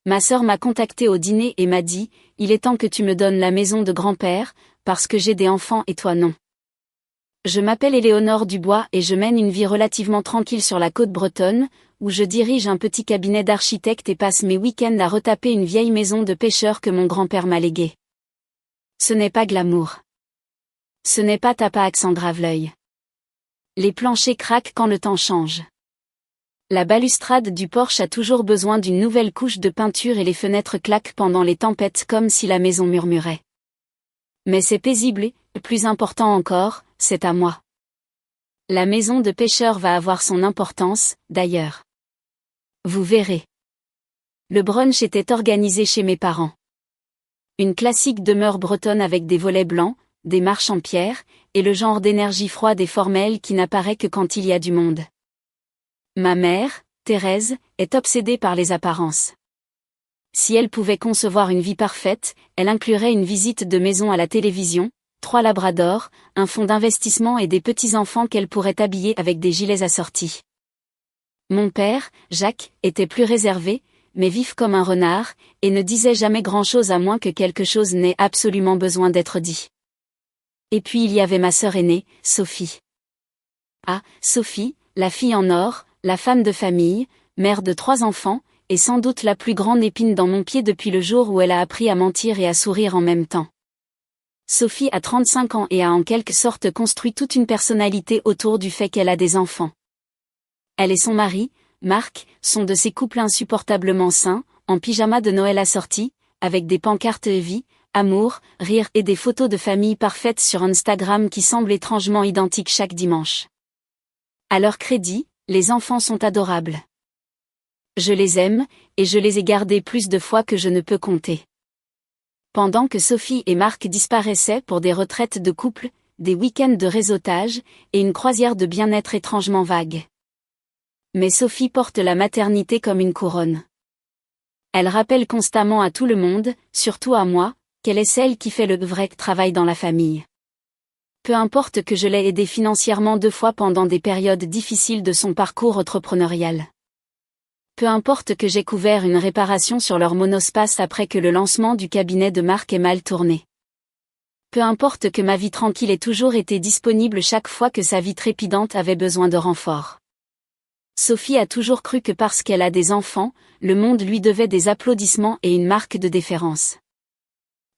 Ma sœur m'a contacté au dîner et m'a dit, il est temps que tu me donnes la maison de grand-père, parce que j'ai des enfants et toi non. Je m'appelle Éléonore Dubois et je mène une vie relativement tranquille sur la côte bretonne, où je dirige un petit cabinet d'architecte et passe mes week-ends à retaper une vieille maison de pêcheur que mon grand-père m'a léguée. Ce n'est pas glamour. Ce n'est pas tape à accent grave-l'œil. Les planchers craquent quand le temps change. La balustrade du porche a toujours besoin d'une nouvelle couche de peinture et les fenêtres claquent pendant les tempêtes comme si la maison murmurait. Mais c'est paisible et, plus important encore, c'est à moi. La maison de pêcheur va avoir son importance, d'ailleurs. Vous verrez. Le brunch était organisé chez mes parents. Une classique demeure bretonne avec des volets blancs, des marches en pierre, et le genre d'énergie froide et formelle qui n'apparaît que quand il y a du monde. Ma mère, Thérèse, est obsédée par les apparences. Si elle pouvait concevoir une vie parfaite, elle inclurait une visite de maison à la télévision, 3 labradors, un fonds d'investissement et des petits-enfants qu'elle pourrait habiller avec des gilets assortis. Mon père, Jacques, était plus réservé, mais vif comme un renard, et ne disait jamais grand-chose à moins que quelque chose n'ait absolument besoin d'être dit. Et puis il y avait ma sœur aînée, Sophie. Ah, Sophie, la fille en or, la femme de famille, mère de 3 enfants, et sans doute la plus grande épine dans mon pied depuis le jour où elle a appris à mentir et à sourire en même temps. Sophie a 35 ans et a en quelque sorte construit toute une personnalité autour du fait qu'elle a des enfants. Elle et son mari, Marc, sont de ces couples insupportablement sains, en pyjama de Noël assortis, avec des pancartes vie, amour, rire et des photos de famille parfaites sur Instagram qui semblent étrangement identiques chaque dimanche. À leur crédit, les enfants sont adorables. Je les aime, et je les ai gardés plus de fois que je ne peux compter. Pendant que Sophie et Marc disparaissaient pour des retraites de couple, des week-ends de réseautage, et une croisière de bien-être étrangement vague. Mais Sophie porte la maternité comme une couronne. Elle rappelle constamment à tout le monde, surtout à moi, qu'elle est celle qui fait le vrai travail dans la famille. Peu importe que je l'ai aidée financièrement 2 fois pendant des périodes difficiles de son parcours entrepreneurial. Peu importe que j'ai couvert une réparation sur leur monospace après que le lancement du cabinet de Marc ait mal tourné. Peu importe que ma vie tranquille ait toujours été disponible chaque fois que sa vie trépidante avait besoin de renfort. Sophie a toujours cru que parce qu'elle a des enfants, le monde lui devait des applaudissements et une marque de déférence.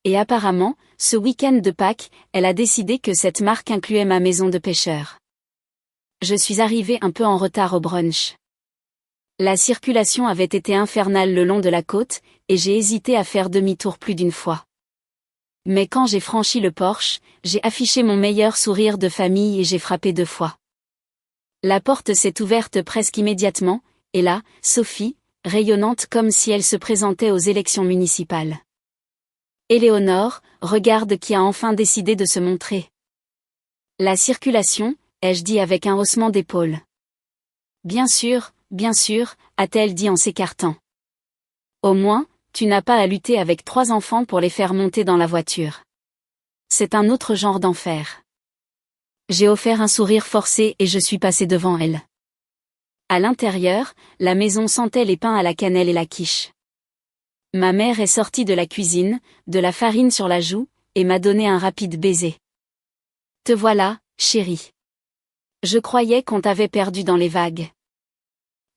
Et apparemment, ce week-end de Pâques, elle a décidé que cette marque incluait ma maison de pêcheur. Je suis arrivée un peu en retard au brunch. La circulation avait été infernale le long de la côte, et j'ai hésité à faire demi-tour plus d'une fois. Mais quand j'ai franchi le porche, j'ai affiché mon meilleur sourire de famille et j'ai frappé 2 fois. La porte s'est ouverte presque immédiatement, et là, Sophie, rayonnante comme si elle se présentait aux élections municipales. Éléonore, regarde qui a enfin décidé de se montrer. La circulation, ai-je dit avec un haussement d'épaule. Bien sûr, a-t-elle dit en s'écartant. Au moins, tu n'as pas à lutter avec 3 enfants pour les faire monter dans la voiture. C'est un autre genre d'enfer. J'ai offert un sourire forcé et je suis passé devant elle. À l'intérieur, la maison sentait les pains à la cannelle et la quiche. Ma mère est sortie de la cuisine, de la farine sur la joue, et m'a donné un rapide baiser. Te voilà, chérie. Je croyais qu'on t'avait perdu dans les vagues.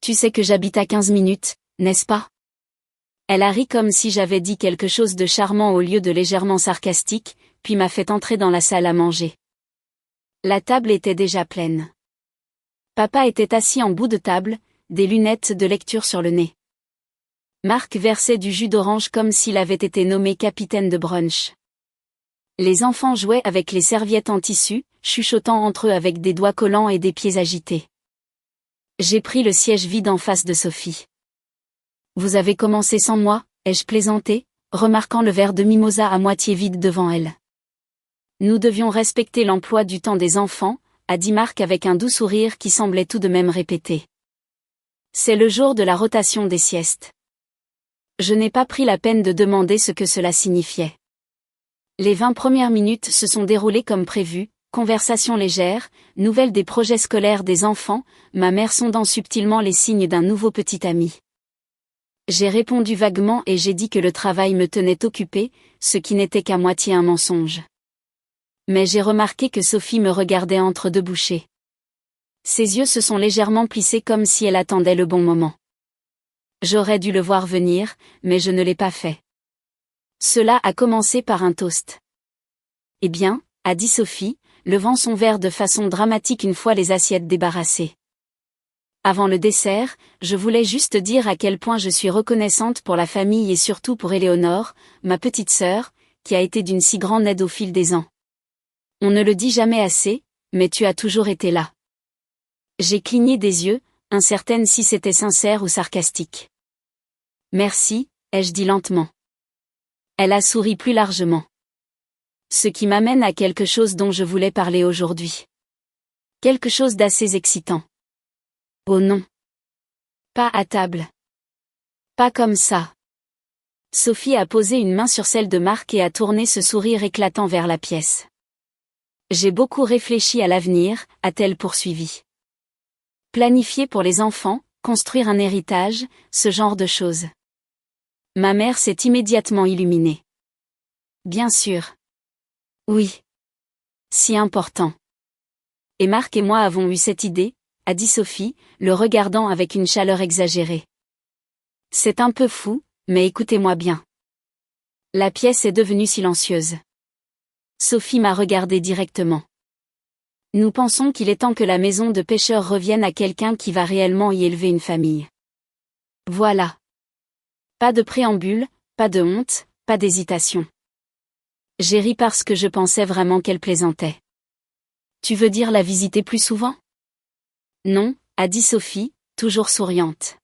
Tu sais que j'habite à 15 minutes, n'est-ce pas? Elle a ri comme si j'avais dit quelque chose de charmant au lieu de légèrement sarcastique, puis m'a fait entrer dans la salle à manger. La table était déjà pleine. Papa était assis en bout de table, des lunettes de lecture sur le nez. Marc versait du jus d'orange comme s'il avait été nommé capitaine de brunch. Les enfants jouaient avec les serviettes en tissu, chuchotant entre eux avec des doigts collants et des pieds agités. J'ai pris le siège vide en face de Sophie. Vous avez commencé sans moi, ai-je plaisanté, remarquant le verre de mimosa à moitié vide devant elle. Nous devions respecter l'emploi du temps des enfants, a dit Marc avec un doux sourire qui semblait tout de même répéter. C'est le jour de la rotation des siestes. Je n'ai pas pris la peine de demander ce que cela signifiait. Les 20 premières minutes se sont déroulées comme prévu, conversation légère, nouvelles des projets scolaires des enfants, ma mère sondant subtilement les signes d'un nouveau petit ami. J'ai répondu vaguement et j'ai dit que le travail me tenait occupée, ce qui n'était qu'à moitié un mensonge. Mais j'ai remarqué que Sophie me regardait entre deux bouchées. Ses yeux se sont légèrement plissés comme si elle attendait le bon moment. J'aurais dû le voir venir, mais je ne l'ai pas fait. Cela a commencé par un toast. Eh bien, a dit Sophie, levant son verre de façon dramatique une fois les assiettes débarrassées. Avant le dessert, je voulais juste dire à quel point je suis reconnaissante pour la famille et surtout pour Éléonore, ma petite sœur, qui a été d'une si grande aide au fil des ans. On ne le dit jamais assez, mais tu as toujours été là. J'ai cligné des yeux, incertaine si c'était sincère ou sarcastique. Merci, ai-je dit lentement. Elle a souri plus largement. Ce qui m'amène à quelque chose dont je voulais parler aujourd'hui. Quelque chose d'assez excitant. Oh non. Pas à table. Pas comme ça. Sophie a posé une main sur celle de Marc et a tourné ce sourire éclatant vers la pièce. J'ai beaucoup réfléchi à l'avenir, a-t-elle poursuivi. Planifier pour les enfants, construire un héritage, ce genre de choses. Ma mère s'est immédiatement illuminée. Bien sûr. Oui. Si important. Et Marc et moi avons eu cette idée, a dit Sophie, le regardant avec une chaleur exagérée. C'est un peu fou, mais écoutez-moi bien. La pièce est devenue silencieuse. Sophie m'a regardé directement. Nous pensons qu'il est temps que la maison de pêcheurs revienne à quelqu'un qui va réellement y élever une famille. Voilà. Pas de préambule, pas de honte, pas d'hésitation. J'ai ri parce que je pensais vraiment qu'elle plaisantait. Tu veux dire la visiter plus souvent? Non, a dit Sophie, toujours souriante.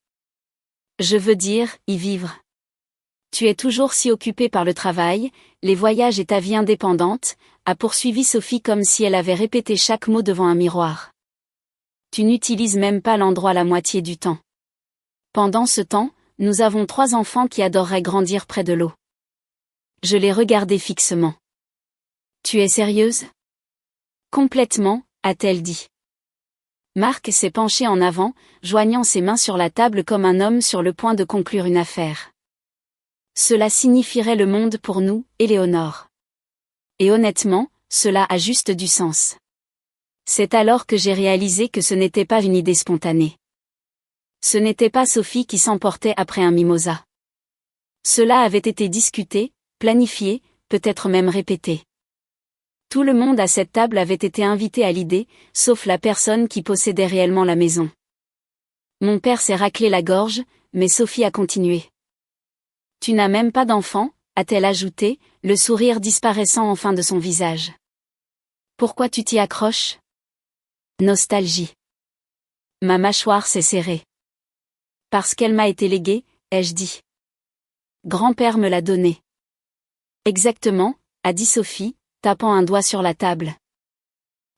Je veux dire, y vivre. Tu es toujours si occupée par le travail, les voyages et ta vie indépendante, a poursuivi Sophie comme si elle avait répété chaque mot devant un miroir. Tu n'utilises même pas l'endroit la moitié du temps. Pendant ce temps, nous avons 3 enfants qui adoreraient grandir près de l'eau. Je les regardai fixement. Tu es sérieuse? Complètement, a-t-elle dit. Marc s'est penché en avant, joignant ses mains sur la table comme un homme sur le point de conclure une affaire. Cela signifierait le monde pour nous, Éléonore. Et honnêtement, cela a juste du sens. C'est alors que j'ai réalisé que ce n'était pas une idée spontanée. Ce n'était pas Sophie qui s'emportait après un mimosa. Cela avait été discuté, planifié, peut-être même répété. Tout le monde à cette table avait été invité à l'idée, sauf la personne qui possédait réellement la maison. Mon père s'est raclé la gorge, mais Sophie a continué. Tu n'as même pas d'enfant, a-t-elle ajouté, le sourire disparaissant enfin de son visage. Pourquoi tu t'y accroches? Nostalgie. Ma mâchoire s'est serrée. Parce qu'elle m'a été léguée, ai-je dit. Grand-père me l'a donnée. Exactement, a dit Sophie, tapant un doigt sur la table.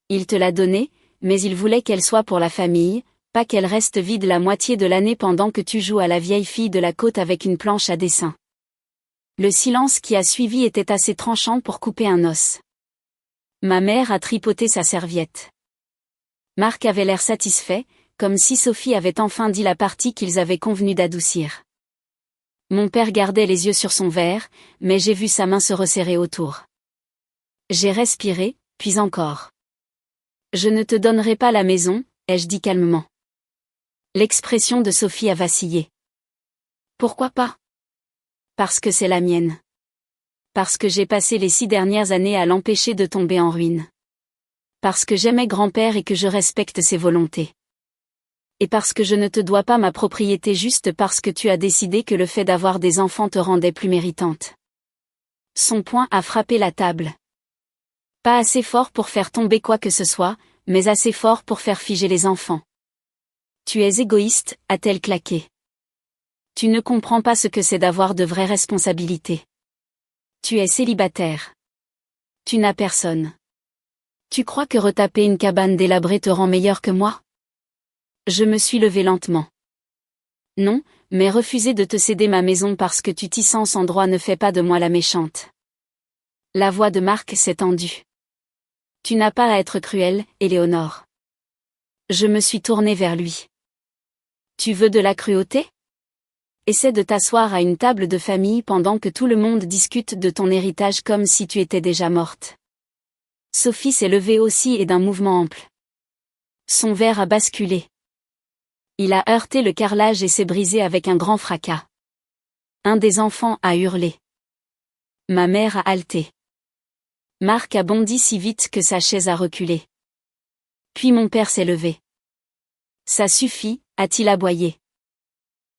Il te l'a donnée, mais il voulait qu'elle soit pour la famille, pas qu'elle reste vide la moitié de l'année pendant que tu joues à la vieille fille de la côte avec une planche à dessin. Le silence qui a suivi était assez tranchant pour couper un os. Ma mère a tripoté sa serviette. Marc avait l'air satisfait, comme si Sophie avait enfin dit la partie qu'ils avaient convenu d'adoucir. Mon père gardait les yeux sur son verre, mais j'ai vu sa main se resserrer autour. J'ai respiré, puis encore. Je ne te donnerai pas la maison, ai-je dit calmement. L'expression de Sophie a vacillé. Pourquoi pas? Parce que c'est la mienne. Parce que j'ai passé les 6 dernières années à l'empêcher de tomber en ruine. Parce que j'aimais grand-père et que je respecte ses volontés. Et parce que je ne te dois pas ma propriété juste parce que tu as décidé que le fait d'avoir des enfants te rendait plus méritante. Son poing a frappé la table. Pas assez fort pour faire tomber quoi que ce soit, mais assez fort pour faire figer les enfants. Tu es égoïste, a-t-elle claqué. Tu ne comprends pas ce que c'est d'avoir de vraies responsabilités. Tu es célibataire. Tu n'as personne. Tu crois que retaper une cabane délabrée te rend meilleur que moi? Je me suis levée lentement. Non, mais refuser de te céder ma maison parce que tu t'y sens sans droit ne fait pas de moi la méchante. La voix de Marc s'est tendue. Tu n'as pas à être cruelle, Éléonore. Je me suis tournée vers lui. Tu veux de la cruauté? Essaie de t'asseoir à une table de famille pendant que tout le monde discute de ton héritage comme si tu étais déjà morte. Sophie s'est levée aussi et d'un mouvement ample. Son verre a basculé. Il a heurté le carrelage et s'est brisé avec un grand fracas. Un des enfants a hurlé. Ma mère a halté. Marc a bondi si vite que sa chaise a reculé. Puis mon père s'est levé. Ça suffit, a-t-il aboyé.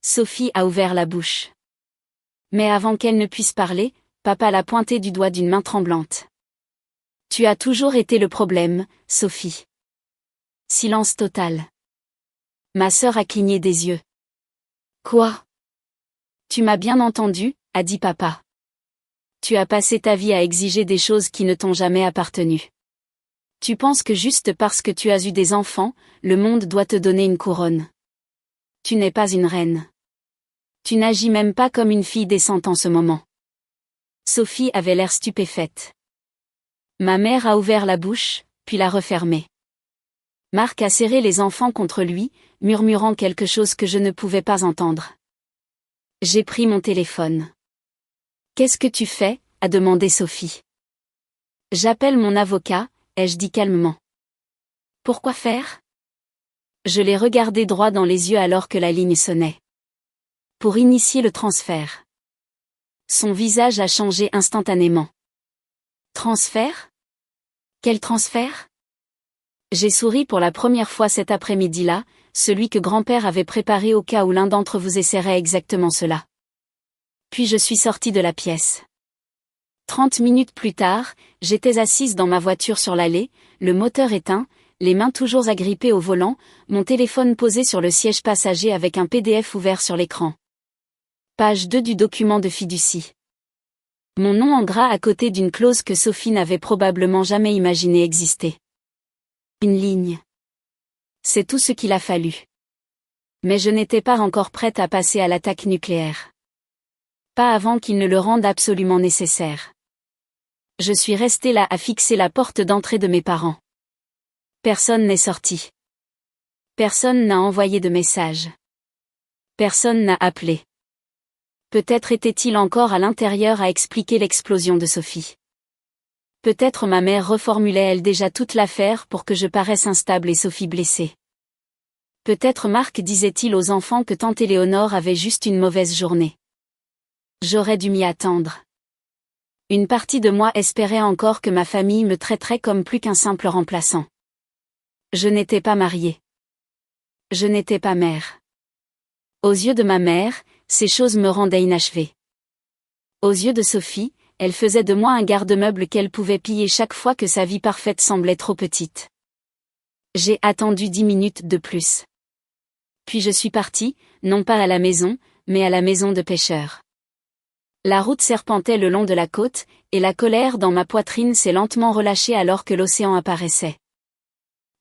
Sophie a ouvert la bouche. Mais avant qu'elle ne puisse parler, papa l'a pointé du doigt d'une main tremblante. Tu as toujours été le problème, Sophie. Silence total. Ma sœur a cligné des yeux. Quoi? Tu m'as bien entendu, a dit papa. Tu as passé ta vie à exiger des choses qui ne t'ont jamais appartenu. Tu penses que juste parce que tu as eu des enfants, le monde doit te donner une couronne. Tu n'es pas une reine. Tu n'agis même pas comme une fille décente en ce moment. Sophie avait l'air stupéfaite. Ma mère a ouvert la bouche, puis l'a refermée. Marc a serré les enfants contre lui, murmurant quelque chose que je ne pouvais pas entendre. J'ai pris mon téléphone. Qu'est-ce que tu fais? A demandé Sophie. J'appelle mon avocat, ai-je dit calmement. Pourquoi faire? Je l'ai regardé droit dans les yeux alors que la ligne sonnait. Pour initier le transfert. Son visage a changé instantanément. Transfert? Quel transfert? J'ai souri pour la première fois cet après-midi-là, celui que grand-père avait préparé au cas où l'un d'entre vous essaierait exactement cela. Puis je suis sortie de la pièce. 30 minutes plus tard, j'étais assise dans ma voiture sur l'allée, le moteur éteint, les mains toujours agrippées au volant, mon téléphone posé sur le siège passager avec un PDF ouvert sur l'écran. Page 2 du document de fiducie. Mon nom en gras à côté d'une clause que Sophie n'avait probablement jamais imaginé exister. Une ligne. C'est tout ce qu'il a fallu. Mais je n'étais pas encore prête à passer à l'attaque nucléaire. Pas avant qu'il ne le rende absolument nécessaire. Je suis restée là à fixer la porte d'entrée de mes parents. Personne n'est sorti. Personne n'a envoyé de message. Personne n'a appelé. Peut-être était-il encore à l'intérieur à expliquer l'explosion de Sophie. Peut-être ma mère reformulait-elle déjà toute l'affaire pour que je paraisse instable et Sophie blessée. Peut-être Marc disait-il aux enfants que tante Éléonore avait juste une mauvaise journée. J'aurais dû m'y attendre. Une partie de moi espérait encore que ma famille me traiterait comme plus qu'un simple remplaçant. Je n'étais pas mariée. Je n'étais pas mère. Aux yeux de ma mère, ces choses me rendaient inachevée. Aux yeux de Sophie, elle faisait de moi un garde-meuble qu'elle pouvait piller chaque fois que sa vie parfaite semblait trop petite. J'ai attendu 10 minutes de plus. Puis je suis partie, non pas à la maison, mais à la maison de pêcheurs. La route serpentait le long de la côte, et la colère dans ma poitrine s'est lentement relâchée alors que l'océan apparaissait.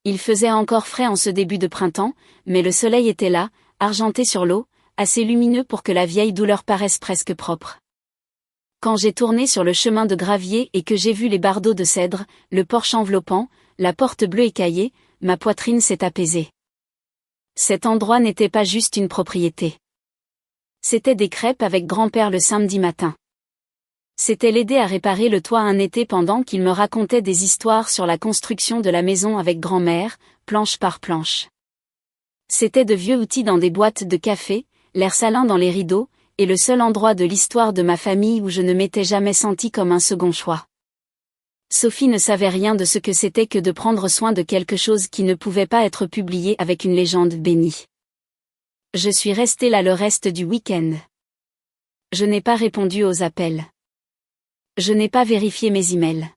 Il faisait encore frais en ce début de printemps, mais le soleil était là, argenté sur l'eau, assez lumineux pour que la vieille douleur paraisse presque propre. Quand j'ai tourné sur le chemin de gravier et que j'ai vu les bardeaux de cèdre, le porche enveloppant, la porte bleue écaillée, ma poitrine s'est apaisée. Cet endroit n'était pas juste une propriété. C'était des crêpes avec grand-père le samedi matin. C'était l'aider à réparer le toit un été pendant qu'il me racontait des histoires sur la construction de la maison avec grand-mère, planche par planche. C'était de vieux outils dans des boîtes de café, l'air salin dans les rideaux, et le seul endroit de l'histoire de ma famille où je ne m'étais jamais sentie comme un second choix. Sophie ne savait rien de ce que c'était que de prendre soin de quelque chose qui ne pouvait pas être publié avec une légende bénie. Je suis restée là le reste du week-end. Je n'ai pas répondu aux appels. Je n'ai pas vérifié mes emails.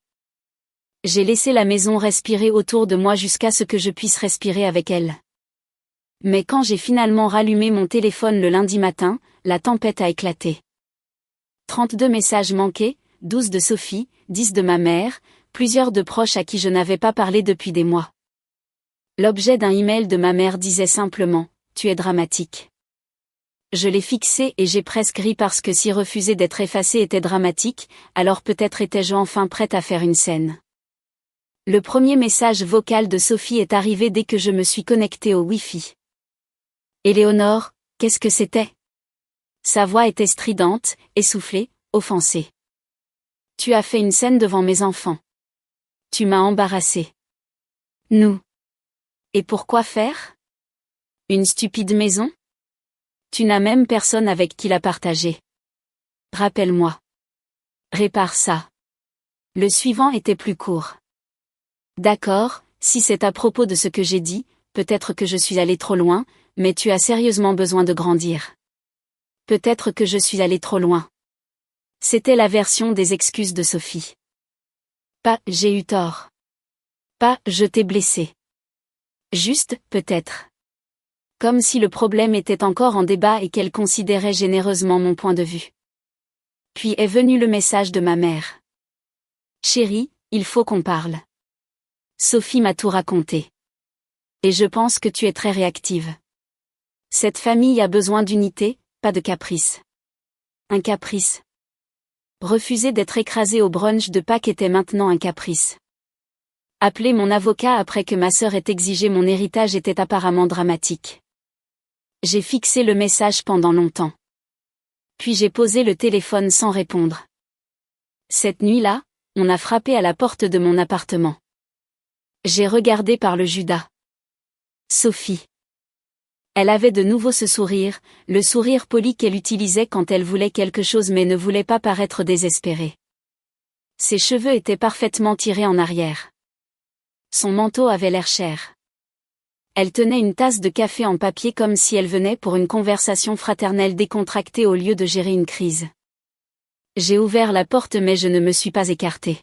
J'ai laissé la maison respirer autour de moi jusqu'à ce que je puisse respirer avec elle. Mais quand j'ai finalement rallumé mon téléphone le lundi matin, la tempête a éclaté. 32 messages manqués, 12 de Sophie, 10 de ma mère, plusieurs de proches à qui je n'avais pas parlé depuis des mois. L'objet d'un email de ma mère disait simplement « Tu es dramatique ». Je l'ai fixé et j'ai presque ri parce que si refuser d'être effacé était dramatique, alors peut-être étais-je enfin prête à faire une scène. Le premier message vocal de Sophie est arrivé dès que je me suis connectée au Wi-Fi. Éléonore, qu'est-ce que c'était? Sa voix était stridente, essoufflée, offensée. Tu as fait une scène devant mes enfants. Tu m'as embarrassée. Nous. Et pourquoi faire? Une stupide maison? Tu n'as même personne avec qui la partager. Rappelle-moi. Répare ça. Le suivant était plus court. D'accord, si c'est à propos de ce que j'ai dit, peut-être que je suis allé trop loin, mais tu as sérieusement besoin de grandir. Peut-être que je suis allé trop loin. C'était la version des excuses de Sophie. Pas « j'ai eu tort ». Pas « je t'ai blessé ». Juste « peut-être ». Comme si le problème était encore en débat et qu'elle considérait généreusement mon point de vue. Puis est venu le message de ma mère. Chérie, il faut qu'on parle. Sophie m'a tout raconté. Et je pense que tu es très réactive. Cette famille a besoin d'unité, pas de caprice. Un caprice. Refuser d'être écrasé au brunch de Pâques était maintenant un caprice. Appeler mon avocat après que ma sœur ait exigé mon héritage était apparemment dramatique. J'ai fixé le message pendant longtemps. Puis j'ai posé le téléphone sans répondre. Cette nuit-là, on a frappé à la porte de mon appartement. J'ai regardé par le Judas. Sophie. Elle avait de nouveau ce sourire, le sourire poli qu'elle utilisait quand elle voulait quelque chose mais ne voulait pas paraître désespérée. Ses cheveux étaient parfaitement tirés en arrière. Son manteau avait l'air cher. Elle tenait une tasse de café en papier comme si elle venait pour une conversation fraternelle décontractée au lieu de gérer une crise. J'ai ouvert la porte mais je ne me suis pas écartée.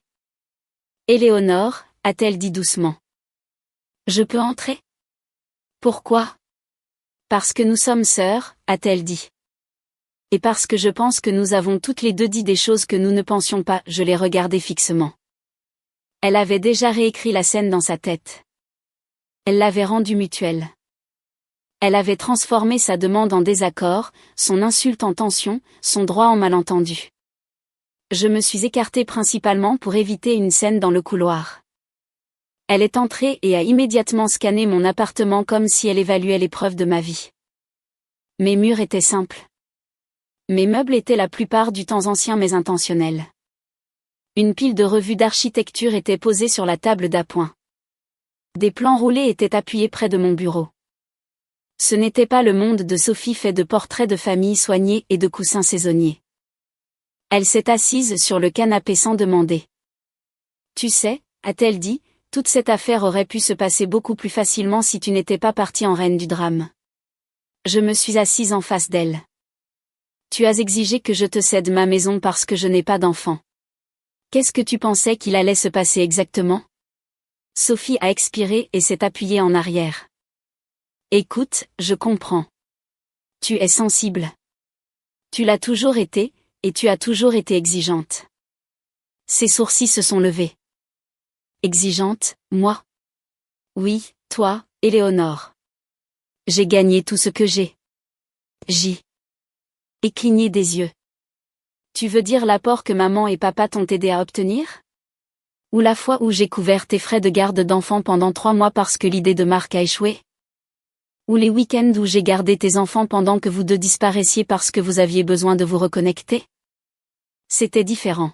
Éléonore, a-t-elle dit doucement. Je peux entrer? Pourquoi? Parce que nous sommes sœurs, a-t-elle dit. Et parce que je pense que nous avons toutes les deux dit des choses que nous ne pensions pas, je l'ai regardée fixement. Elle avait déjà réécrit la scène dans sa tête. Elle l'avait rendue mutuelle. Elle avait transformé sa demande en désaccord, son insulte en tension, son droit en malentendu. Je me suis écartée principalement pour éviter une scène dans le couloir. Elle est entrée et a immédiatement scanné mon appartement comme si elle évaluait l'épreuve de ma vie. Mes murs étaient simples. Mes meubles étaient la plupart du temps anciens mais intentionnels. Une pile de revues d'architecture était posée sur la table d'appoint. Des plans roulés étaient appuyés près de mon bureau. Ce n'était pas le monde de Sophie fait de portraits de famille soignés et de coussins saisonniers. Elle s'est assise sur le canapé sans demander. Tu sais, a-t-elle dit, toute cette affaire aurait pu se passer beaucoup plus facilement si tu n'étais pas partie en reine du drame. Je me suis assise en face d'elle. Tu as exigé que je te cède ma maison parce que je n'ai pas d'enfant. Qu'est-ce que tu pensais qu'il allait se passer exactement? Sophie a expiré et s'est appuyée en arrière. Écoute, je comprends. Tu es sensible. Tu l'as toujours été, et tu as toujours été exigeante. Ses sourcils se sont levés. Exigeante, moi? Oui, toi, Éléonore. J'ai gagné tout ce que j'ai. Et cligné des yeux. Tu veux dire l'apport que maman et papa t'ont aidé à obtenir? Ou la fois où j'ai couvert tes frais de garde d'enfants pendant 3 mois parce que l'idée de Marc a échoué? Ou les week-ends où j'ai gardé tes enfants pendant que vous deux disparaissiez parce que vous aviez besoin de vous reconnecter? C'était différent.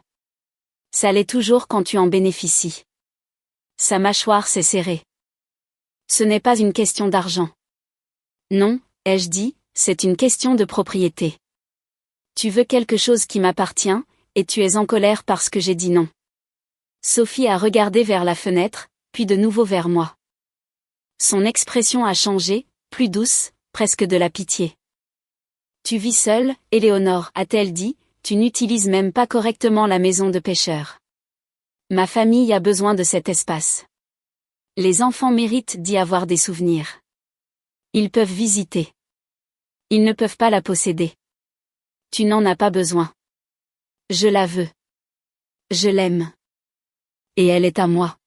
Ça l'est toujours quand tu en bénéficies. Sa mâchoire s'est serrée. Ce n'est pas une question d'argent. Non, ai-je dit, c'est une question de propriété. Tu veux quelque chose qui m'appartient, et tu es en colère parce que j'ai dit non. Sophie a regardé vers la fenêtre, puis de nouveau vers moi. Son expression a changé, plus douce, presque de la pitié. Tu vis seule, Éléonore, a-t-elle dit, tu n'utilises même pas correctement la maison de pêcheur. Ma famille a besoin de cet espace. Les enfants méritent d'y avoir des souvenirs. Ils peuvent visiter. Ils ne peuvent pas la posséder. Tu n'en as pas besoin. Je la veux. Je l'aime. Et elle est à moi.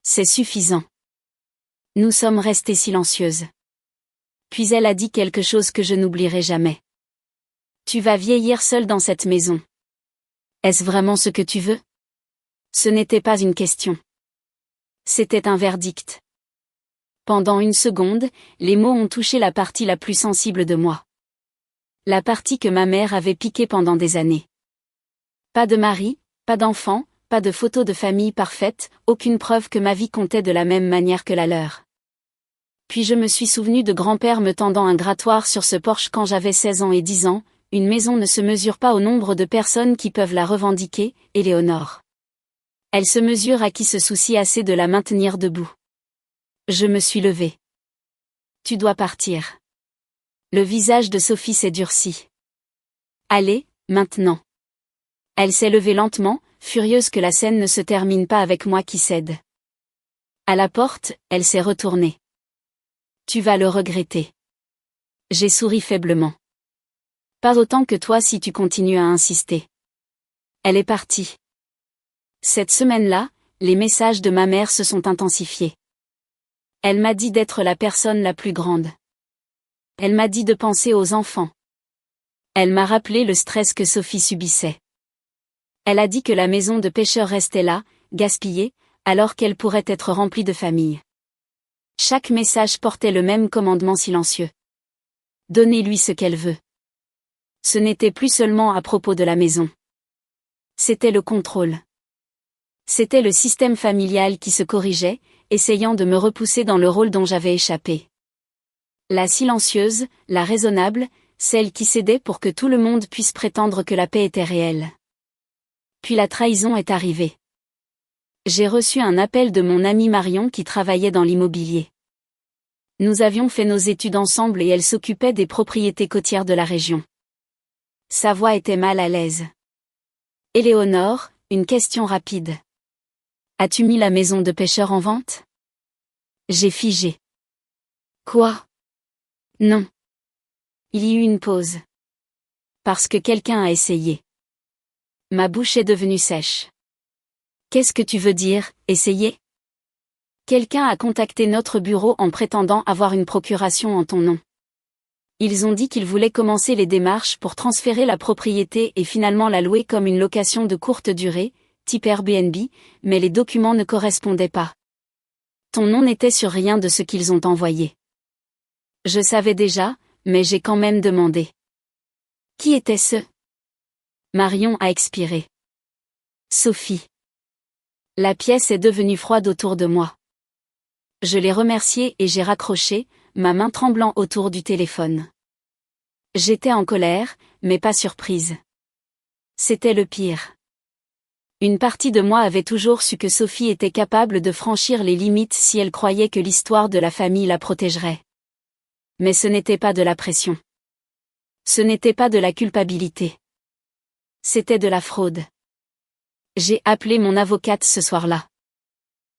C'est suffisant. Nous sommes restées silencieuses. Puis elle a dit quelque chose que je n'oublierai jamais. Tu vas vieillir seule dans cette maison. Est-ce vraiment ce que tu veux? Ce n'était pas une question. C'était un verdict. Pendant une seconde, les mots ont touché la partie la plus sensible de moi. La partie que ma mère avait piquée pendant des années. Pas de mari, pas d'enfant, pas de photo de famille parfaite, aucune preuve que ma vie comptait de la même manière que la leur. Puis je me suis souvenu de grand-père me tendant un grattoir sur ce porche quand j'avais 16 ans et 10 ans, une maison ne se mesure pas au nombre de personnes qui peuvent la revendiquer, Éléonore. Elle se mesure à qui se soucie assez de la maintenir debout. Je me suis levée. Tu dois partir. Le visage de Sophie s'est durci. Allez, maintenant. Elle s'est levée lentement, furieuse que la scène ne se termine pas avec moi qui cède. À la porte, elle s'est retournée. Tu vas le regretter. J'ai souri faiblement. Pas autant que toi si tu continues à insister. Elle est partie. Cette semaine-là, les messages de ma mère se sont intensifiés. Elle m'a dit d'être la personne la plus grande. Elle m'a dit de penser aux enfants. Elle m'a rappelé le stress que Sophie subissait. Elle a dit que la maison de pêcheur restait là, gaspillée, alors qu'elle pourrait être remplie de familles. Chaque message portait le même commandement silencieux. Donnez-lui ce qu'elle veut. Ce n'était plus seulement à propos de la maison. C'était le contrôle. C'était le système familial qui se corrigeait, essayant de me repousser dans le rôle dont j'avais échappé. La silencieuse, la raisonnable, celle qui cédait pour que tout le monde puisse prétendre que la paix était réelle. Puis la trahison est arrivée. J'ai reçu un appel de mon amie Marion qui travaillait dans l'immobilier. Nous avions fait nos études ensemble et elle s'occupait des propriétés côtières de la région. Sa voix était mal à l'aise. Éléonore, une question rapide. As-tu mis la maison de pêcheur en vente? J'ai figé. Quoi? Non. Il y eut une pause. Parce que quelqu'un a essayé. Ma bouche est devenue sèche. Qu'est-ce que tu veux dire, essayer? Quelqu'un a contacté notre bureau en prétendant avoir une procuration en ton nom. Ils ont dit qu'ils voulaient commencer les démarches pour transférer la propriété et finalement la louer comme une location de courte durée, type Airbnb, mais les documents ne correspondaient pas. Ton nom n'était sur rien de ce qu'ils ont envoyé. Je savais déjà, mais j'ai quand même demandé. Qui était-ce? Marion a expiré. Sophie. La pièce est devenue froide autour de moi. Je l'ai remerciée et j'ai raccroché, ma main tremblant autour du téléphone. J'étais en colère, mais pas surprise. C'était le pire. Une partie de moi avait toujours su que Sophie était capable de franchir les limites si elle croyait que l'histoire de la famille la protégerait. Mais ce n'était pas de la pression. Ce n'était pas de la culpabilité. C'était de la fraude. J'ai appelé mon avocate ce soir-là.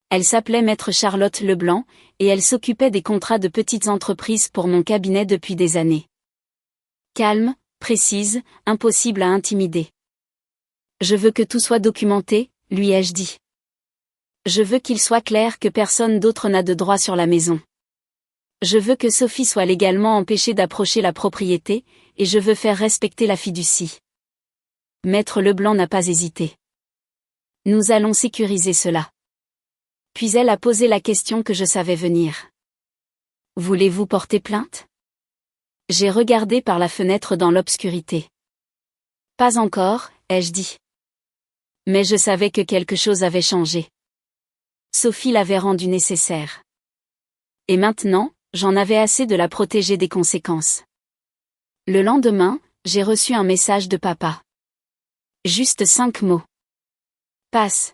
Elle s'appelait Maître Charlotte Leblanc, et elle s'occupait des contrats de petites entreprises pour mon cabinet depuis des années. Calme, précise, impossible à intimider. Je veux que tout soit documenté, lui ai-je dit. Je veux qu'il soit clair que personne d'autre n'a de droit sur la maison. Je veux que Sophie soit légalement empêchée d'approcher la propriété, et je veux faire respecter la fiducie. Maître Leblanc n'a pas hésité. Nous allons sécuriser cela. Puis elle a posé la question que je savais venir. Voulez-vous porter plainte? J'ai regardé par la fenêtre dans l'obscurité. Pas encore, ai-je dit. Mais je savais que quelque chose avait changé. Sophie l'avait rendu nécessaire. Et maintenant, j'en avais assez de la protéger des conséquences. Le lendemain, j'ai reçu un message de papa. Juste 5 mots. Passe.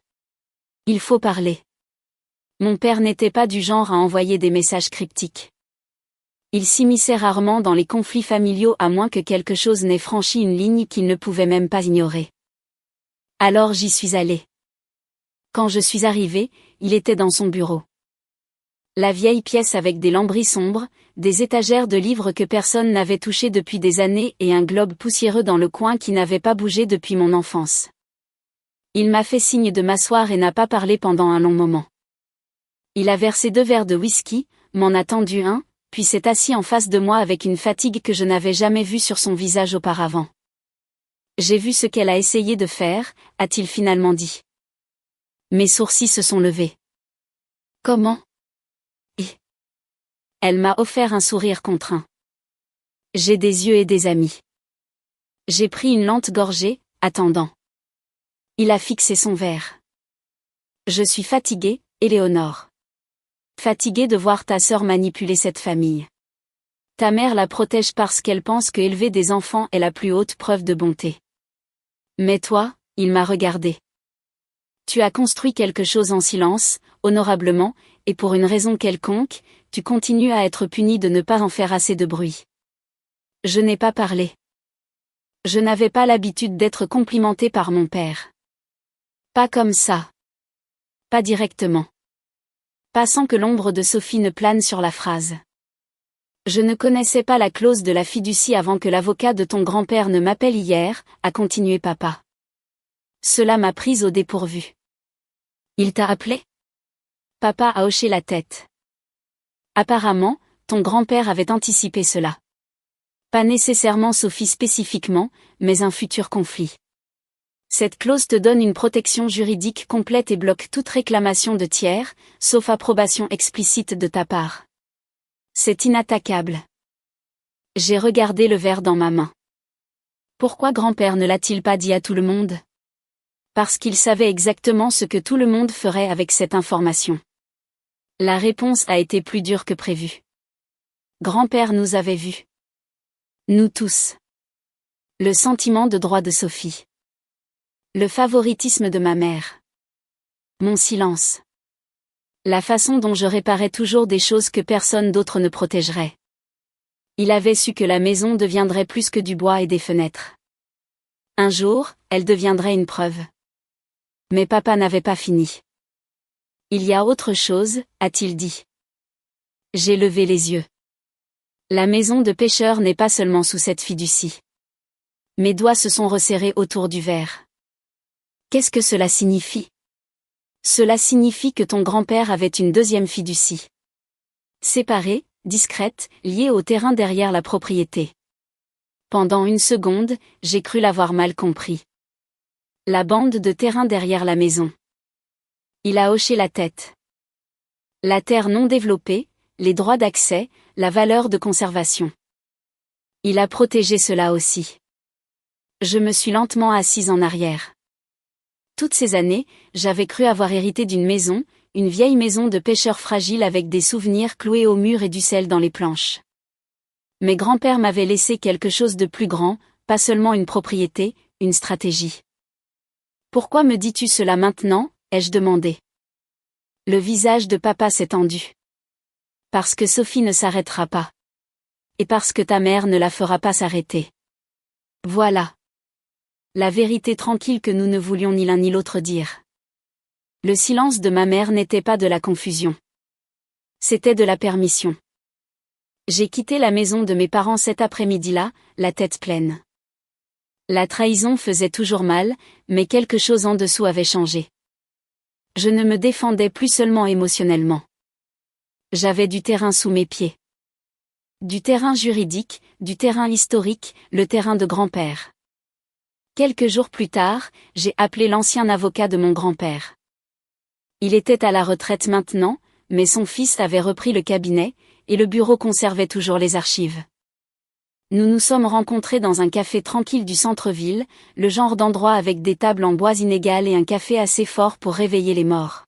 Il faut parler. Mon père n'était pas du genre à envoyer des messages cryptiques. Il s'immisçait rarement dans les conflits familiaux à moins que quelque chose n'ait franchi une ligne qu'il ne pouvait même pas ignorer. Alors j'y suis allée. Quand je suis arrivée, il était dans son bureau. La vieille pièce avec des lambris sombres, des étagères de livres que personne n'avait touchés depuis des années et un globe poussiéreux dans le coin qui n'avait pas bougé depuis mon enfance. Il m'a fait signe de m'asseoir et n'a pas parlé pendant un long moment. Il a versé 2 verres de whisky, m'en a tendu un, puis s'est assis en face de moi avec une fatigue que je n'avais jamais vue sur son visage auparavant. J'ai vu ce qu'elle a essayé de faire, a-t-il finalement dit. Mes sourcils se sont levés. Comment? Elle m'a offert un sourire contraint. J'ai des yeux et des amis. J'ai pris une lente gorgée, attendant. Il a fixé son verre. Je suis fatigué, Éléonore. Fatigué de voir ta sœur manipuler cette famille. Ta mère la protège parce qu'elle pense que élever des enfants est la plus haute preuve de bonté. Mais toi, il m'a regardé. Tu as construit quelque chose en silence, honorablement, et pour une raison quelconque, tu continues à être puni de ne pas en faire assez de bruit. Je n'ai pas parlé. Je n'avais pas l'habitude d'être complimenté par mon père. Pas comme ça. Pas directement. Pas sans que l'ombre de Sophie ne plane sur la phrase. Je ne connaissais pas la clause de la fiducie avant que l'avocat de ton grand-père ne m'appelle hier, a continué papa. Cela m'a prise au dépourvu. Il t'a appelé? Papa a hoché la tête. Apparemment, ton grand-père avait anticipé cela. Pas nécessairement Sophie spécifiquement, mais un futur conflit. Cette clause te donne une protection juridique complète et bloque toute réclamation de tiers, sauf approbation explicite de ta part. C'est inattaquable. J'ai regardé le verre dans ma main. Pourquoi grand-père ne l'a-t-il pas dit à tout le monde? Parce qu'il savait exactement ce que tout le monde ferait avec cette information. La réponse a été plus dure que prévu. Grand-père nous avait vus. Nous tous. Le sentiment de droit de Sophie. Le favoritisme de ma mère. Mon silence. La façon dont je réparais toujours des choses que personne d'autre ne protégerait. Il avait su que la maison deviendrait plus que du bois et des fenêtres. Un jour, elle deviendrait une preuve. Mais papa n'avait pas fini. Il y a autre chose, a-t-il dit. J'ai levé les yeux. La maison de pêcheur n'est pas seulement sous cette fiducie. Mes doigts se sont resserrés autour du verre. Qu'est-ce que cela signifie? Cela signifie que ton grand-père avait une deuxième fiducie. Séparée, discrète, liée au terrain derrière la propriété. Pendant une seconde, j'ai cru l'avoir mal compris. La bande de terrain derrière la maison. Il a hoché la tête. La terre non développée, les droits d'accès, la valeur de conservation. Il a protégé cela aussi. Je me suis lentement assise en arrière. Toutes ces années, j'avais cru avoir hérité d'une maison, une vieille maison de pêcheurs fragile avec des souvenirs cloués au mur et du sel dans les planches. Mais grand-père m'avait laissé quelque chose de plus grand, pas seulement une propriété, une stratégie. Pourquoi me dis-tu cela maintenant, ai-je demandé. Le visage de papa s'est tendu. Parce que Sophie ne s'arrêtera pas. Et parce que ta mère ne la fera pas s'arrêter. Voilà. La vérité tranquille que nous ne voulions ni l'un ni l'autre dire. Le silence de ma mère n'était pas de la confusion. C'était de la permission. J'ai quitté la maison de mes parents cet après-midi-là, la tête pleine. La trahison faisait toujours mal, mais quelque chose en dessous avait changé. Je ne me défendais plus seulement émotionnellement. J'avais du terrain sous mes pieds. Du terrain juridique, du terrain historique, le terrain de grand-père. Quelques jours plus tard, j'ai appelé l'ancien avocat de mon grand-père. Il était à la retraite maintenant, mais son fils avait repris le cabinet, et le bureau conservait toujours les archives. Nous nous sommes rencontrés dans un café tranquille du centre-ville, le genre d'endroit avec des tables en bois inégales et un café assez fort pour réveiller les morts.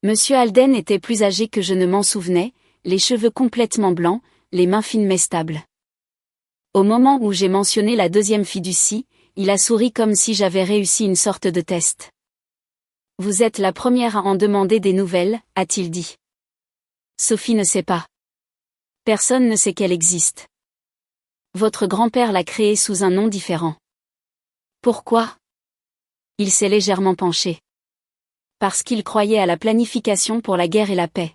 Monsieur Alden était plus âgé que je ne m'en souvenais, les cheveux complètement blancs, les mains fines mais stables. Au moment où j'ai mentionné la deuxième fiducie, il a souri comme si j'avais réussi une sorte de test. Vous êtes la première à en demander des nouvelles, a-t-il dit. Sophie ne sait pas. Personne ne sait qu'elle existe. Votre grand-père l'a créée sous un nom différent. Pourquoi? Il s'est légèrement penché. Parce qu'il croyait à la planification pour la guerre et la paix.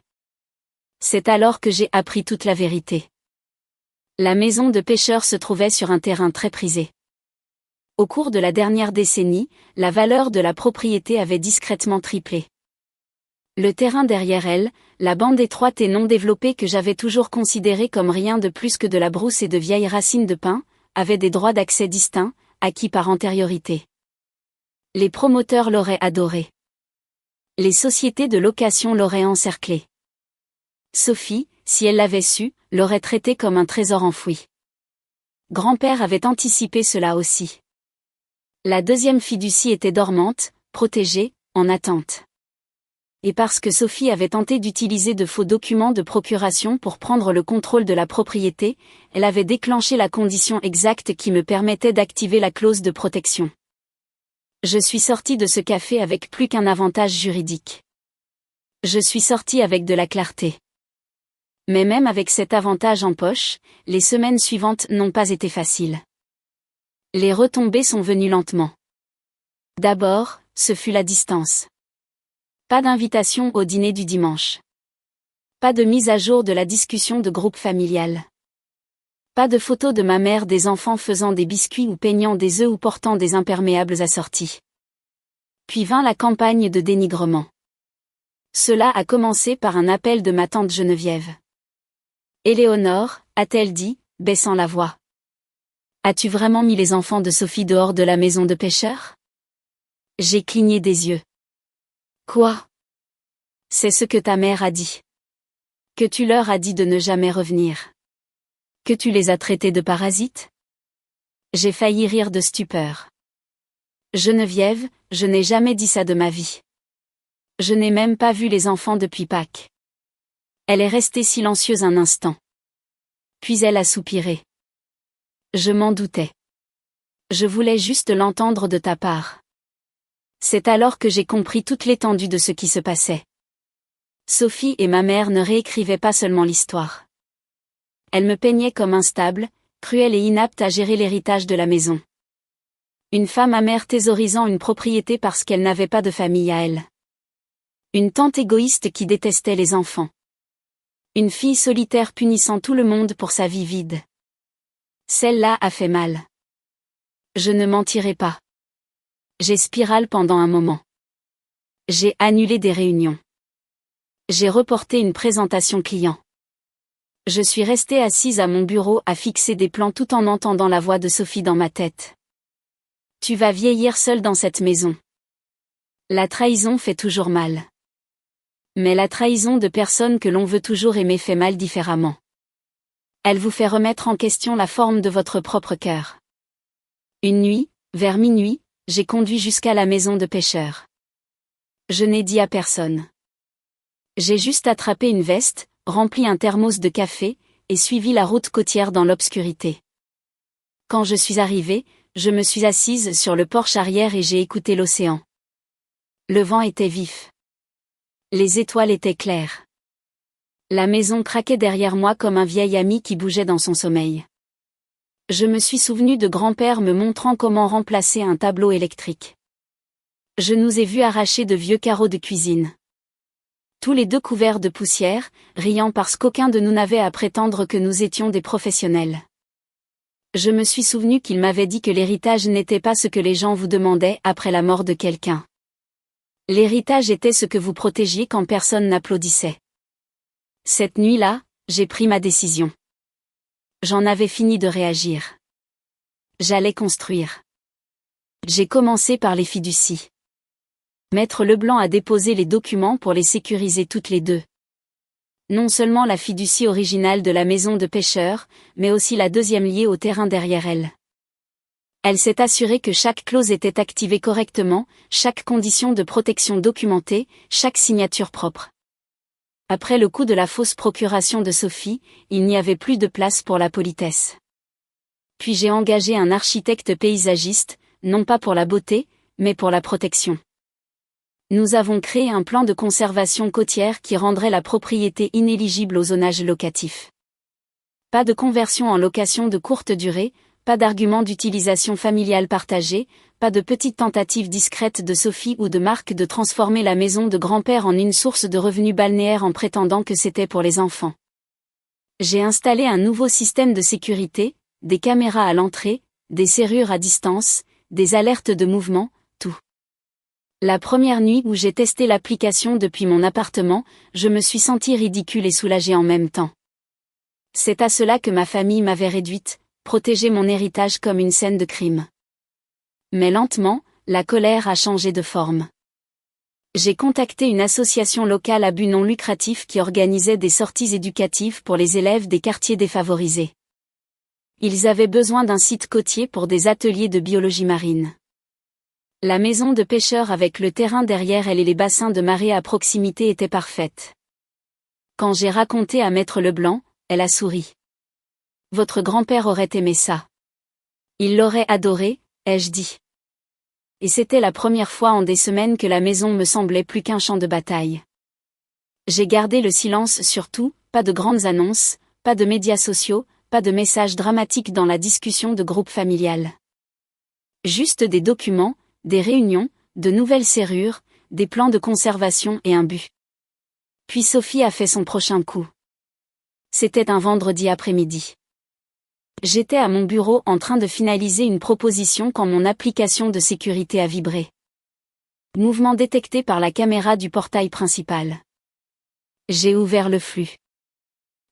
C'est alors que j'ai appris toute la vérité. La maison de pêcheurs se trouvait sur un terrain très prisé. Au cours de la dernière décennie, la valeur de la propriété avait discrètement triplé. Le terrain derrière elle, la bande étroite et non développée que j'avais toujours considérée comme rien de plus que de la brousse et de vieilles racines de pin, avait des droits d'accès distincts, acquis par antériorité. Les promoteurs l'auraient adoré. Les sociétés de location l'auraient encerclée. Sophie, si elle l'avait su, l'aurait traité comme un trésor enfoui. Grand-père avait anticipé cela aussi. La deuxième fiducie était dormante, protégée, en attente. Et parce que Sophie avait tenté d'utiliser de faux documents de procuration pour prendre le contrôle de la propriété, elle avait déclenché la condition exacte qui me permettait d'activer la clause de protection. Je suis sortie de ce café avec plus qu'un avantage juridique. Je suis sortie avec de la clarté. Mais même avec cet avantage en poche, les semaines suivantes n'ont pas été faciles. Les retombées sont venues lentement. D'abord, ce fut la distance. Pas d'invitation au dîner du dimanche. Pas de mise à jour de la discussion de groupe familial. Pas de photos de ma mère des enfants faisant des biscuits ou peignant des œufs ou portant des imperméables assortis. Puis vint la campagne de dénigrement. Cela a commencé par un appel de ma tante Geneviève. « Éléonore » a-t-elle dit, baissant la voix. « As-tu vraiment mis les enfants de Sophie dehors de la maison de pêcheurs ?» J'ai cligné des yeux. « Quoi ? C'est ce que ta mère a dit. Que tu leur as dit de ne jamais revenir. Que tu les as traités de parasites ?» J'ai failli rire de stupeur. « Geneviève, je n'ai jamais dit ça de ma vie. Je n'ai même pas vu les enfants depuis Pâques. » Elle est restée silencieuse un instant. Puis elle a soupiré. Je m'en doutais. Je voulais juste l'entendre de ta part. C'est alors que j'ai compris toute l'étendue de ce qui se passait. Sophie et ma mère ne réécrivaient pas seulement l'histoire. Elles me peignaient comme instable, cruelle et inapte à gérer l'héritage de la maison. Une femme amère thésaurisant une propriété parce qu'elle n'avait pas de famille à elle. Une tante égoïste qui détestait les enfants. Une fille solitaire punissant tout le monde pour sa vie vide. Celle-là a fait mal. Je ne mentirai pas. J'ai spirale pendant un moment. J'ai annulé des réunions. J'ai reporté une présentation client. Je suis restée assise à mon bureau à fixer des plans tout en entendant la voix de Sophie dans ma tête. Tu vas vieillir seule dans cette maison. La trahison fait toujours mal. Mais la trahison de personnes que l'on veut toujours aimer fait mal différemment. Elle vous fait remettre en question la forme de votre propre cœur. Une nuit, vers minuit, j'ai conduit jusqu'à la maison de pêcheurs. Je n'ai dit à personne. J'ai juste attrapé une veste, rempli un thermos de café, et suivi la route côtière dans l'obscurité. Quand je suis arrivée, je me suis assise sur le porche arrière et j'ai écouté l'océan. Le vent était vif. Les étoiles étaient claires. La maison craquait derrière moi comme un vieil ami qui bougeait dans son sommeil. Je me suis souvenu de grand-père me montrant comment remplacer un tableau électrique. Je nous ai vus arracher de vieux carreaux de cuisine. Tous les deux couverts de poussière, riant parce qu'aucun de nous n'avait à prétendre que nous étions des professionnels. Je me suis souvenu qu'il m'avait dit que l'héritage n'était pas ce que les gens vous demandaient après la mort de quelqu'un. L'héritage était ce que vous protégiez quand personne n'applaudissait. Cette nuit-là, j'ai pris ma décision. J'en avais fini de réagir. J'allais construire. J'ai commencé par les fiducies. Maître Leblanc a déposé les documents pour les sécuriser toutes les deux. Non seulement la fiducie originale de la maison de pêcheurs, mais aussi la deuxième liée au terrain derrière elle. Elle s'est assurée que chaque clause était activée correctement, chaque condition de protection documentée, chaque signature propre. Après le coup de la fausse procuration de Sophie, il n'y avait plus de place pour la politesse. Puis j'ai engagé un architecte paysagiste, non pas pour la beauté, mais pour la protection. Nous avons créé un plan de conservation côtière qui rendrait la propriété inéligible au zonage locatif. Pas de conversion en location de courte durée, pas d'argument d'utilisation familiale partagée, pas de petites tentatives discrètes de Sophie ou de Marc de transformer la maison de grand-père en une source de revenus balnéaires en prétendant que c'était pour les enfants. J'ai installé un nouveau système de sécurité, des caméras à l'entrée, des serrures à distance, des alertes de mouvement, tout. La première nuit où j'ai testé l'application depuis mon appartement, je me suis sentie ridicule et soulagée en même temps. C'est à cela que ma famille m'avait réduite, protéger mon héritage comme une scène de crime. Mais lentement, la colère a changé de forme. J'ai contacté une association locale à but non lucratif qui organisait des sorties éducatives pour les élèves des quartiers défavorisés. Ils avaient besoin d'un site côtier pour des ateliers de biologie marine. La maison de pêcheurs avec le terrain derrière elle et les bassins de marée à proximité étaient parfaites. Quand j'ai raconté à Maître Leblanc, elle a souri. Votre grand-père aurait aimé ça. Il l'aurait adoré, ai-je dit. Et c'était la première fois en des semaines que la maison me semblait plus qu'un champ de bataille. J'ai gardé le silence sur tout, pas de grandes annonces, pas de médias sociaux, pas de messages dramatiques dans la discussion de groupe familial. Juste des documents, des réunions, de nouvelles serrures, des plans de conservation et un but. Puis Sophie a fait son prochain coup. C'était un vendredi après-midi. J'étais à mon bureau en train de finaliser une proposition quand mon application de sécurité a vibré. Mouvement détecté par la caméra du portail principal. J'ai ouvert le flux.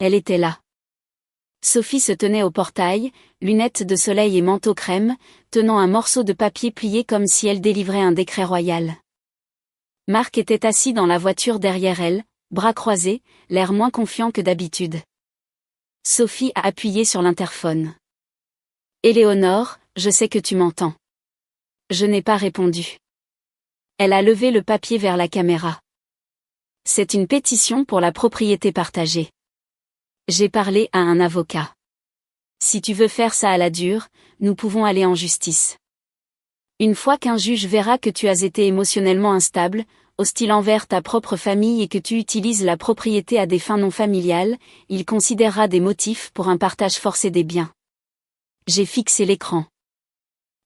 Elle était là. Sophie se tenait au portail, lunettes de soleil et manteau crème, tenant un morceau de papier plié comme si elle délivrait un décret royal. Marc était assis dans la voiture derrière elle, bras croisés, l'air moins confiant que d'habitude. Sophie a appuyé sur l'interphone. « Éléonore, je sais que tu m'entends. » Je n'ai pas répondu. Elle a levé le papier vers la caméra. « C'est une pétition pour la propriété partagée. J'ai parlé à un avocat. Si tu veux faire ça à la dure, nous pouvons aller en justice. Une fois qu'un juge verra que tu as été émotionnellement instable, hostile envers ta propre famille et que tu utilises la propriété à des fins non familiales, il considérera des motifs pour un partage forcé des biens. » J'ai fixé l'écran.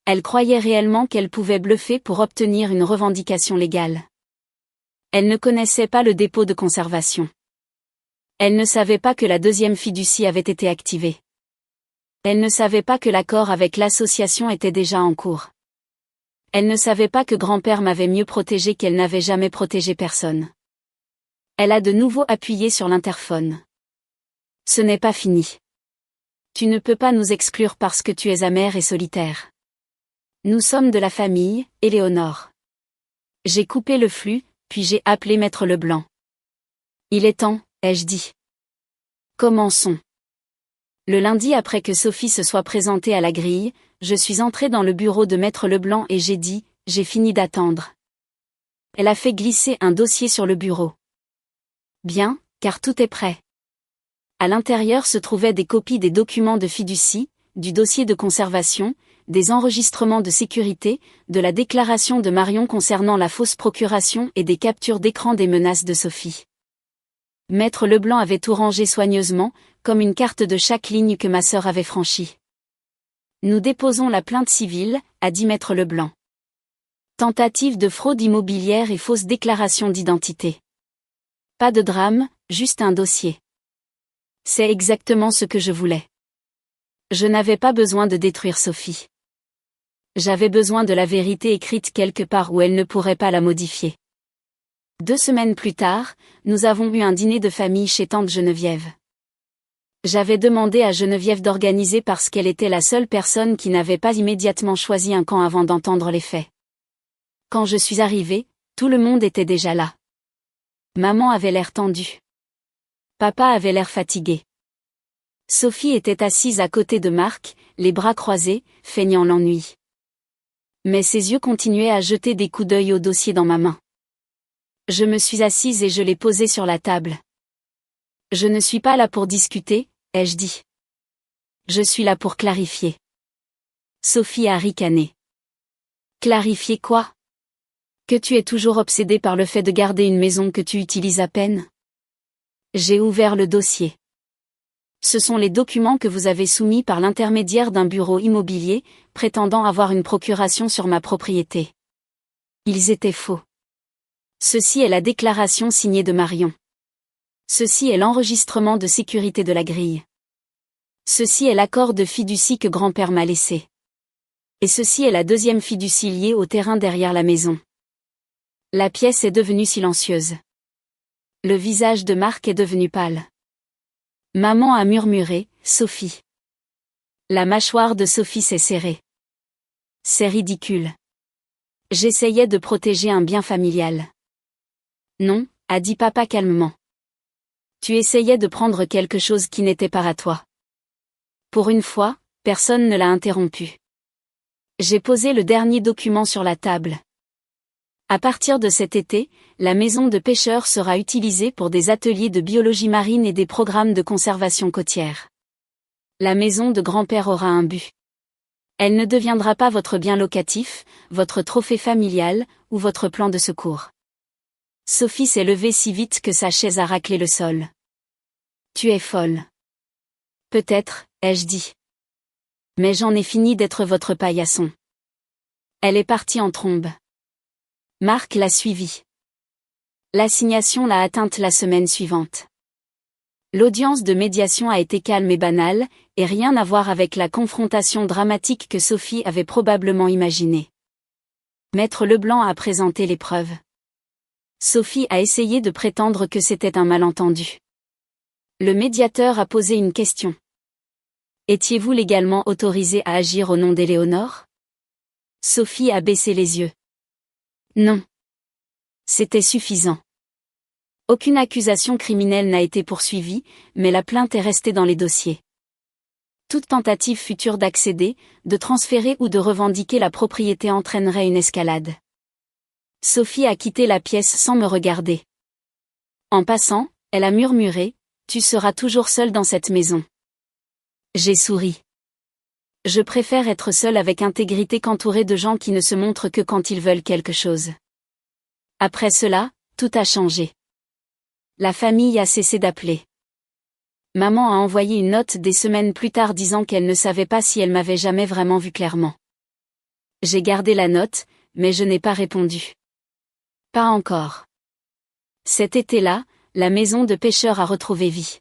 Elle croyait réellement qu'elle pouvait bluffer pour obtenir une revendication légale. Elle ne connaissait pas le dépôt de conservation. Elle ne savait pas que la deuxième fiducie avait été activée. Elle ne savait pas que l'accord avec l'association était déjà en cours. Elle ne savait pas que grand-père m'avait mieux protégée qu'elle n'avait jamais protégé personne. Elle a de nouveau appuyé sur l'interphone. « Ce n'est pas fini. Tu ne peux pas nous exclure parce que tu es amère et solitaire. Nous sommes de la famille, Éléonore. » J'ai coupé le flux, puis j'ai appelé Maître Leblanc. « Il est temps, » ai-je dit. « Commençons. » Le lundi après que Sophie se soit présentée à la grille, je suis entrée dans le bureau de Maître Leblanc et j'ai dit « J'ai fini d'attendre. » Elle a fait glisser un dossier sur le bureau. « Bien, car tout est prêt. » À l'intérieur se trouvaient des copies des documents de fiducie, du dossier de conservation, des enregistrements de sécurité, de la déclaration de Marion concernant la fausse procuration et des captures d'écran des menaces de Sophie. Maître Leblanc avait tout rangé soigneusement, comme une carte de chaque ligne que ma sœur avait franchie. « Nous déposons la plainte civile », a dit Maître Leblanc. « Tentative de fraude immobilière et fausse déclaration d'identité. Pas de drame, juste un dossier. » C'est exactement ce que je voulais. Je n'avais pas besoin de détruire Sophie. J'avais besoin de la vérité écrite quelque part où elle ne pourrait pas la modifier. 2 semaines plus tard, nous avons eu un dîner de famille chez tante Geneviève. J'avais demandé à Geneviève d'organiser parce qu'elle était la seule personne qui n'avait pas immédiatement choisi un camp avant d'entendre les faits. Quand je suis arrivée, tout le monde était déjà là. Maman avait l'air tendue. Papa avait l'air fatigué. Sophie était assise à côté de Marc, les bras croisés, feignant l'ennui. Mais ses yeux continuaient à jeter des coups d'œil au dossier dans ma main. Je me suis assise et je l'ai posé sur la table. « Je ne suis pas là pour discuter », ai-je dit. « Je suis là pour clarifier. » Sophie a ricané. « Clarifier quoi ? Que tu es toujours obsédée par le fait de garder une maison que tu utilises à peine ? » J'ai ouvert le dossier. Ce sont les documents que vous avez soumis par l'intermédiaire d'un bureau immobilier, prétendant avoir une procuration sur ma propriété. Ils étaient faux. Ceci est la déclaration signée de Marion. Ceci est l'enregistrement de sécurité de la grille. Ceci est l'accord de fiducie que grand-père m'a laissé. Et ceci est la deuxième fiducie liée au terrain derrière la maison. La pièce est devenue silencieuse. Le visage de Marc est devenu pâle. Maman a murmuré, « Sophie. » La mâchoire de Sophie s'est serrée. C'est ridicule. J'essayais de protéger un bien familial. Non, a dit papa calmement. Tu essayais de prendre quelque chose qui n'était pas à toi. Pour une fois, Personne ne l'a interrompu. J'ai posé le dernier document sur la table. À partir de cet été, la maison de pêcheurs sera utilisée pour des ateliers de biologie marine et des programmes de conservation côtière. La maison de grand-père aura un but. Elle ne deviendra pas votre bien locatif, votre trophée familial, ou votre plan de secours. Sophie s'est levée si vite que sa chaise a raclé le sol. Tu es folle. Peut-être, ai-je dit. Mais j'en ai fini d'être votre paillasson. Elle est partie en trombe. Marc l'a suivie. L'assignation l'a atteinte la semaine suivante. L'audience de médiation a été calme et banale, et rien à voir avec la confrontation dramatique que Sophie avait probablement imaginée. Maître Leblanc a présenté les preuves. Sophie a essayé de prétendre que c'était un malentendu. Le médiateur a posé une question. Étiez-vous légalement autorisé à agir au nom d'Éléonore ? Sophie a baissé les yeux. Non. C'était suffisant. Aucune accusation criminelle n'a été poursuivie, mais la plainte est restée dans les dossiers. Toute tentative future d'accéder, de transférer ou de revendiquer la propriété entraînerait une escalade. Sophie a quitté la pièce sans me regarder. En passant, elle a murmuré, « Tu seras toujours seule dans cette maison. » J'ai souri. Je préfère être seule avec intégrité qu'entourée de gens qui ne se montrent que quand ils veulent quelque chose. Après cela, tout a changé. La famille a cessé d'appeler. Maman a envoyé une note des semaines plus tard disant qu'elle ne savait pas si elle m'avait jamais vraiment vu clairement. J'ai gardé la note, mais je n'ai pas répondu. Pas encore. Cet été-là, la maison de pêcheurs a retrouvé vie.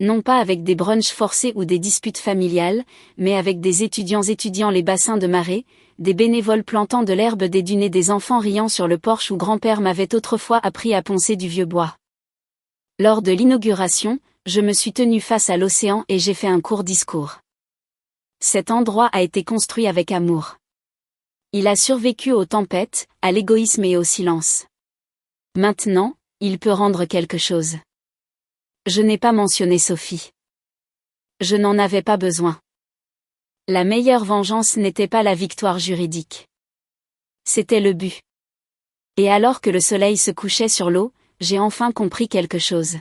Non pas avec des brunchs forcés ou des disputes familiales, mais avec des étudiants étudiant les bassins de marée, des bénévoles plantant de l'herbe des dunes et des enfants riant sur le porche où grand-père m'avait autrefois appris à poncer du vieux bois. Lors de l'inauguration, je me suis tenue face à l'océan et j'ai fait un court discours. Cet endroit a été construit avec amour. Il a survécu aux tempêtes, à l'égoïsme et au silence. Maintenant, il peut rendre quelque chose. Je n'ai pas mentionné Sophie. Je n'en avais pas besoin. La meilleure vengeance n'était pas la victoire juridique. C'était le but. Et alors que le soleil se couchait sur l'eau, j'ai enfin compris quelque chose.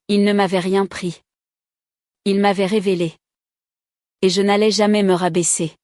Il ne m'avait rien pris. Il m'avait révélé. Et je n'allais jamais me rabaisser.